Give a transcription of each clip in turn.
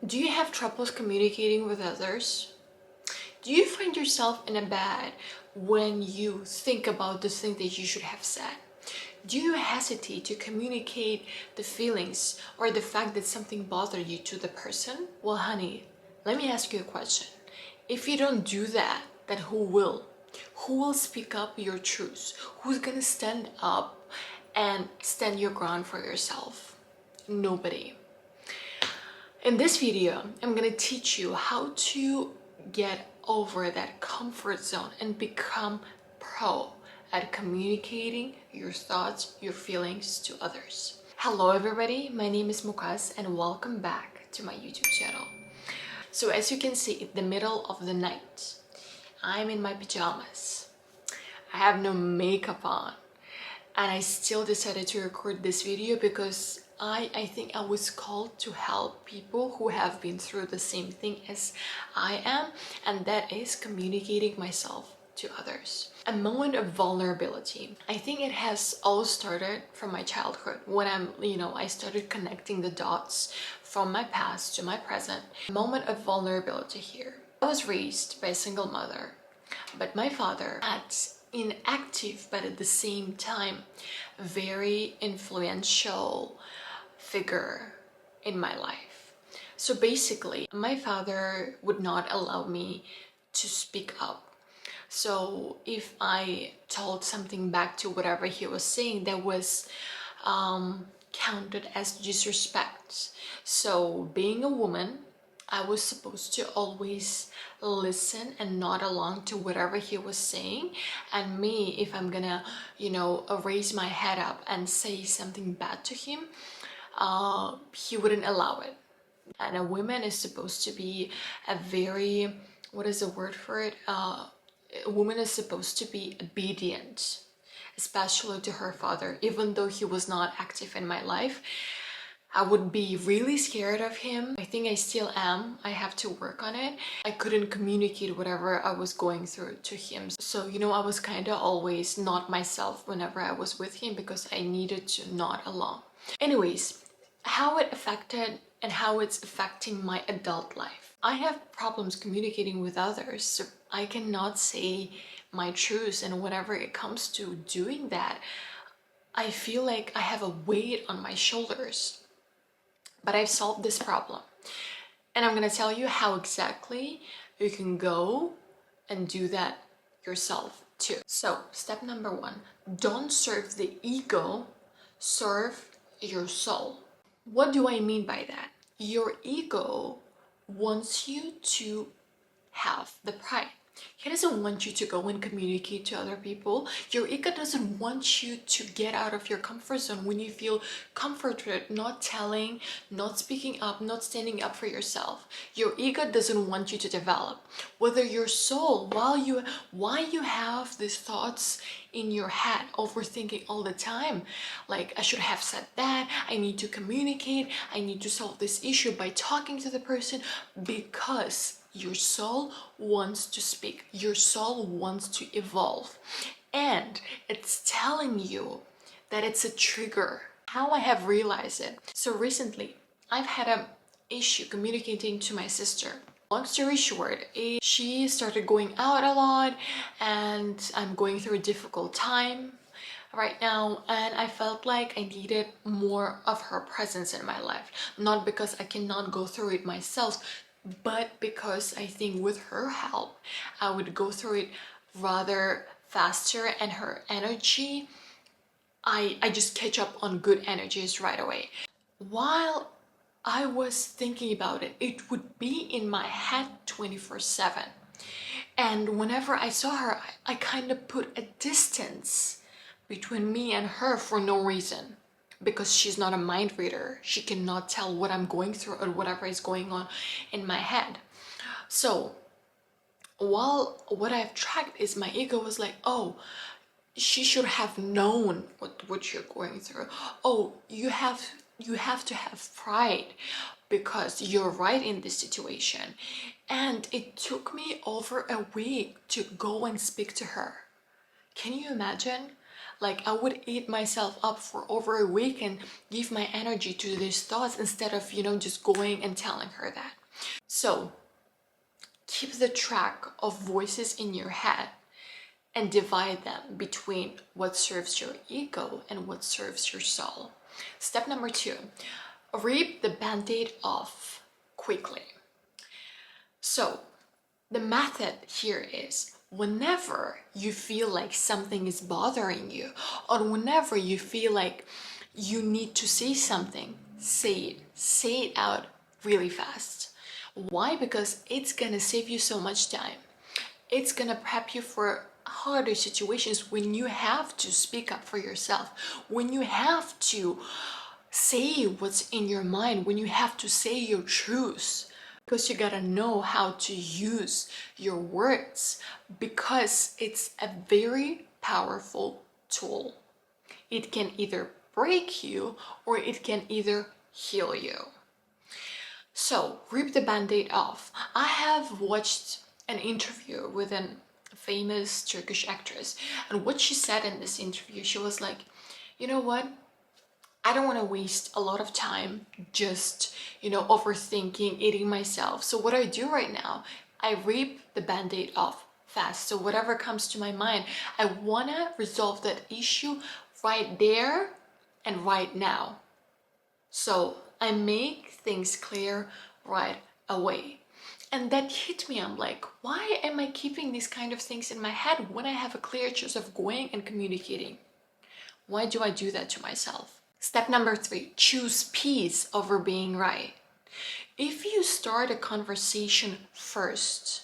Do you have troubles communicating with others? Do you find yourself in a bad when you think about the thing that you should have said? Do you hesitate to communicate the feelings or the fact that something bothered you to the person? Well, honey, let me ask you a question. If you don't do that, then who will? Who will speak up your truths? Who's gonna stand up and stand your ground for yourself? Nobody. In this video, I'm gonna teach you how to get over that comfort zone and become pro at communicating your thoughts, your feelings to others. Hello everybody, my name is Mukas and welcome back to my YouTube channel. So as you can see, it's the middle of the night. I'm in my pajamas. I have no makeup on and I still decided to record this video because I think I was called to help people who have been through the same thing as I am, and that is communicating myself to others. A moment of vulnerability. I think it has all started from my childhood when I started connecting the dots from my past to my present. A moment of vulnerability here. I was raised by a single mother, but my father had inactive but at the same time very influential figure in my life. So basically, my father would not allow me to speak up. So if I told something back to whatever he was saying, that was counted as disrespect. So being a woman, I was supposed to always listen and nod along to whatever he was saying. And me, if I'm gonna, raise my head up and say something bad to him, he wouldn't allow it. And a woman is supposed to be a very, what is the word for it? A woman is supposed to be obedient, especially to her father. Even though he was not active in my life, I would be really scared of him. I think I still am. I have to work on it. I couldn't communicate whatever I was going through to him. So, I was kind of always not myself whenever I was with him because I needed to nod along. Anyways, how it affected and how it's affecting my adult life. I have problems communicating with others, so I cannot say my truths, and whenever it comes to doing that, I feel like I have a weight on my shoulders. But I've solved this problem, and I'm gonna tell you how exactly you can go and do that yourself too. So step number 1, don't serve the ego, serve your soul. What do I mean by that? Your ego wants you to have the pride. He doesn't want you to go and communicate to other people. Your ego doesn't want you to get out of your comfort zone when you feel comforted, not telling, not speaking up, not standing up for yourself. Your ego doesn't want you to develop. Whether your soul, why you have these thoughts in your head, overthinking all the time, like I should have said that, I need to communicate, I need to solve this issue by talking to the person, because your soul wants to speak. Your soul wants to evolve. And it's telling you that it's a trigger. How I have realized it. So recently, I've had an issue communicating to my sister. Long story short, she started going out a lot and I'm going through a difficult time right now, and I felt like I needed more of her presence in my life. Not because I cannot go through it myself, but because I think with her help, I would go through it rather faster, and her energy, I just catch up on good energies right away. While I was thinking about it, it would be in my head 24/7. And whenever I saw her, I kind of put a distance between me and her for no reason. Because she's not a mind reader. She cannot tell what I'm going through or whatever is going on in my head. So, while what I've tracked is my ego was like, oh, she should have known what you're going through. Oh, you have to have pride because you're right in this situation. And it took me over a week to go and speak to her. Can you imagine? Like I would eat myself up for over a week and give my energy to these thoughts instead of, just going and telling her that. So keep the track of voices in your head and divide them between what serves your ego and what serves your soul. Step number 2, rip the band-aid off quickly. So the method here is, whenever you feel like something is bothering you, or whenever you feel like you need to say something, say it out really fast. Why? Because it's gonna save you so much time. It's gonna prep you for harder situations when you have to speak up for yourself, when you have to say what's in your mind, when you have to say your truth. Because you gotta know how to use your words, because it's a very powerful tool. It can either break you or it can either heal you. So rip the band-aid off. I have watched an interview with a famous Turkish actress, and what she said in this interview, she was like, you know what? I don't want to waste a lot of time just, overthinking, eating myself. So what I do right now, I rip the band-aid off fast. So whatever comes to my mind, I want to resolve that issue right there and right now. So I make things clear right away. And that hit me. I'm like, why am I keeping these kind of things in my head when I have a clear choice of going and communicating? Why do I do that to myself? Step number 3, choose peace over being right. If you start a conversation first,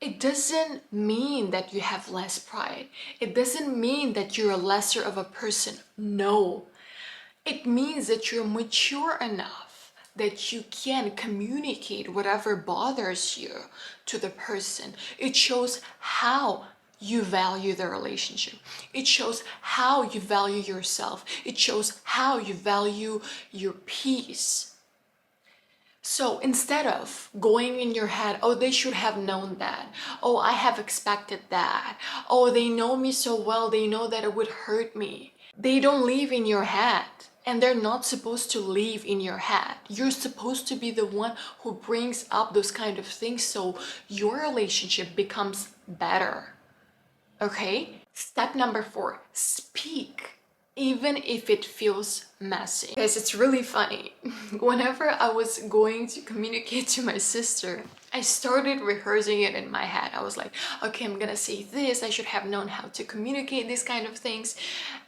it doesn't mean that you have less pride. It doesn't mean that you're lesser of a person. No. It means that you're mature enough that you can communicate whatever bothers you to the person. It shows how you value the relationship. It shows how you value yourself. It shows how you value your peace. So instead of going in your head, oh, they should have known that. Oh, I have expected that. Oh, they know me so well, they know that it would hurt me. They don't live in your head. And they're not supposed to live in your head. You're supposed to be the one who brings up those kind of things so your relationship becomes better. Okay? Step number 4, speak even if it feels messy. Guys, it's really funny. Whenever I was going to communicate to my sister, I started rehearsing it in my head. I was like, okay, I'm gonna say this, I should have known how to communicate these kind of things.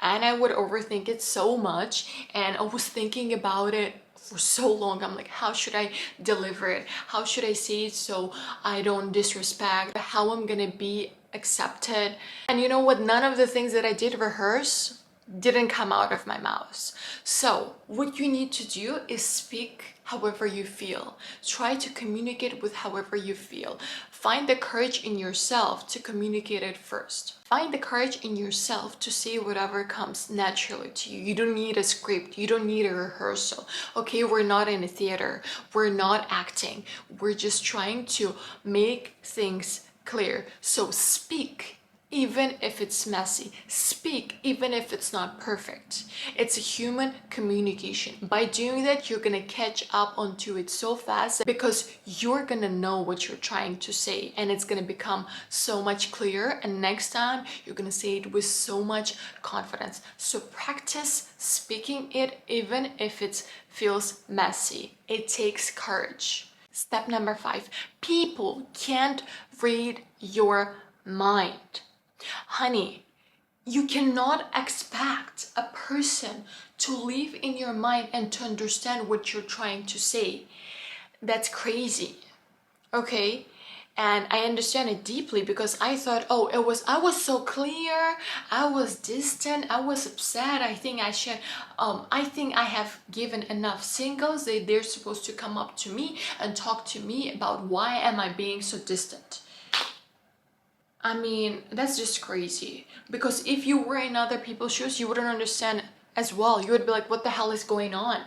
And I would overthink it so much, and I was thinking about it for so long. I'm like, how should I deliver it? How should I say it so I don't disrespect? How I'm gonna be accepted? And you know what? None of the things that I did rehearse didn't come out of my mouth. So what you need to do is speak however you feel. Try to communicate with however you feel. Find the courage in yourself to communicate it first. Find the courage in yourself to say whatever comes naturally to you. You don't need a script. You don't need a rehearsal. Okay, we're not in a theater. We're not acting. We're just trying to make things clear. So speak even if it's messy. Speak even if it's not perfect. It's a human communication. By doing that, you're gonna catch up onto it so fast because you're gonna know what you're trying to say, and it's gonna become so much clearer, and next time you're gonna say it with so much confidence. So practice speaking it even if it feels messy. It takes courage. Step number 5, people can't read your mind. Honey, you cannot expect a person to live in your mind and to understand what you're trying to say. That's crazy, okay? And I understand it deeply because I thought, oh, I was so clear, I was distant, I was upset. I think I have given enough signals that they're supposed to come up to me and talk to me about why am I being so distant. I mean, that's just crazy. Because if you were in other people's shoes, you wouldn't understand as well. You would be like, what the hell is going on?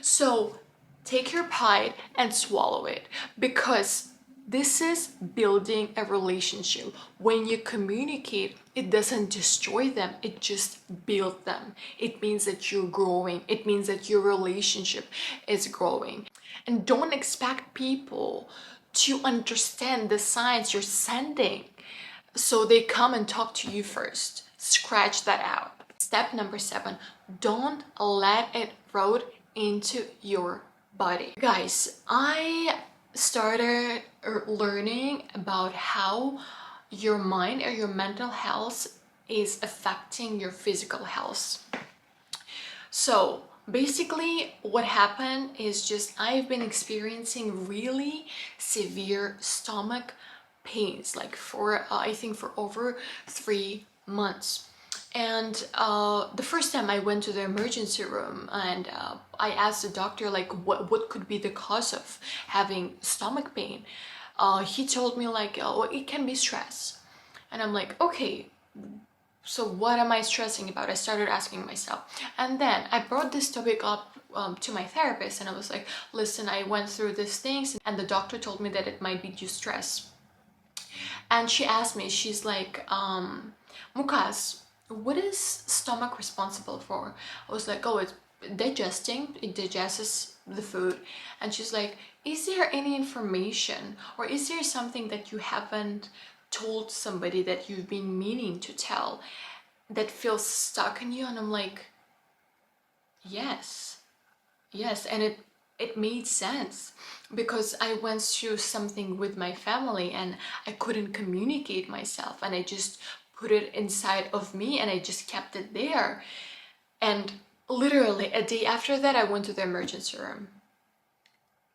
So take your pride and swallow it. Because This is building a relationship. When you communicate, it doesn't destroy them, it just builds them. It means that you're growing, it means that your relationship is growing. And don't expect people to understand the signs you're sending, so they come and talk to you first. Scratch that out. Step number 7, don't let it rot into your body. Guys, I started learning about how your mind or your mental health is affecting your physical health. So basically what happened is just I've been experiencing really severe stomach pains, like for I think for over 3 months. And the first time I went to the emergency room, and I asked the doctor like what could be the cause of having stomach pain. He told me like, oh, it can be stress. And I'm like, okay, so what am I stressing about? I started asking myself. And then I brought this topic up to my therapist, and I was like, listen, I went through these things, and the doctor told me that it might be due stress. And she asked me, she's like, Mukas, what is stomach responsible for? I was like, oh, it's digesting, it digests the food. And she's like, is there any information, or is there something that you haven't told somebody that you've been meaning to tell that feels stuck in you? And I'm like, yes. And it made sense, because I went through something with my family and I couldn't communicate myself, and I just put it inside of me and I just kept it there. And literally a day after that, I went to the emergency room.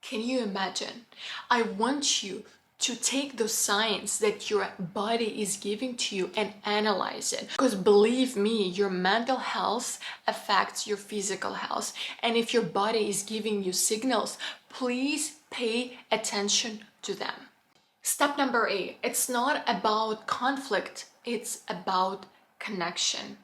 Can you imagine? I want you to take those signs that your body is giving to you and analyze it, because believe me, your mental health affects your physical health. And if your body is giving you signals, please pay attention to them. Step number 8, it's not about conflict, it's about connection.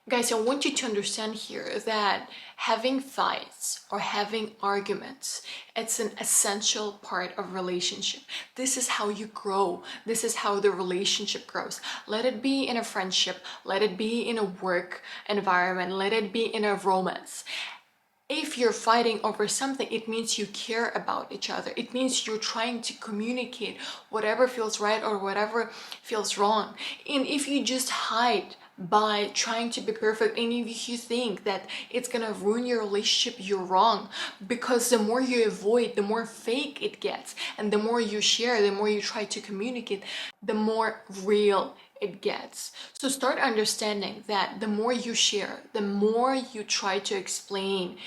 Guys, I want you to understand here that having fights or having arguments, it's an essential part of relationship. This is how you grow. This is how the relationship grows. Let it be in a friendship, let it be in a work environment, let it be in a romance. If you're fighting over something, it means you care about each other. It means you're trying to communicate whatever feels right or whatever feels wrong. And if you just hide by trying to be perfect, and if you think that it's gonna ruin your relationship, you're wrong. Because the more you avoid, the more fake it gets. And the more you share, the more you try to communicate, the more real it gets. So start understanding that the more you share, the more you try to explain,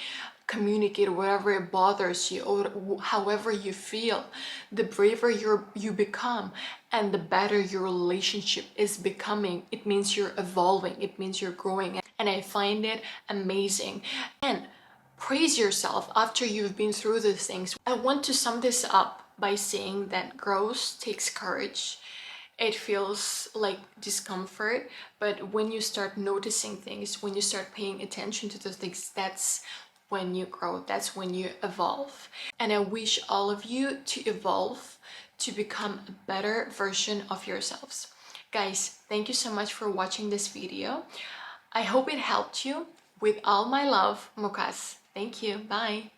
communicate whatever bothers you or however you feel, the braver you become, and the better your relationship is becoming. It means you're evolving, it means you're growing, and I find it amazing. And praise yourself after you've been through these things. I want to sum this up by saying that growth takes courage. It feels like discomfort, but when you start noticing things, when you start paying attention to those things, that's when you grow, that's when you evolve. And I wish all of you to evolve, to become a better version of yourselves. Guys, thank you so much for watching this video. I hope it helped you. With all my love, Mukas. Thank you. Bye.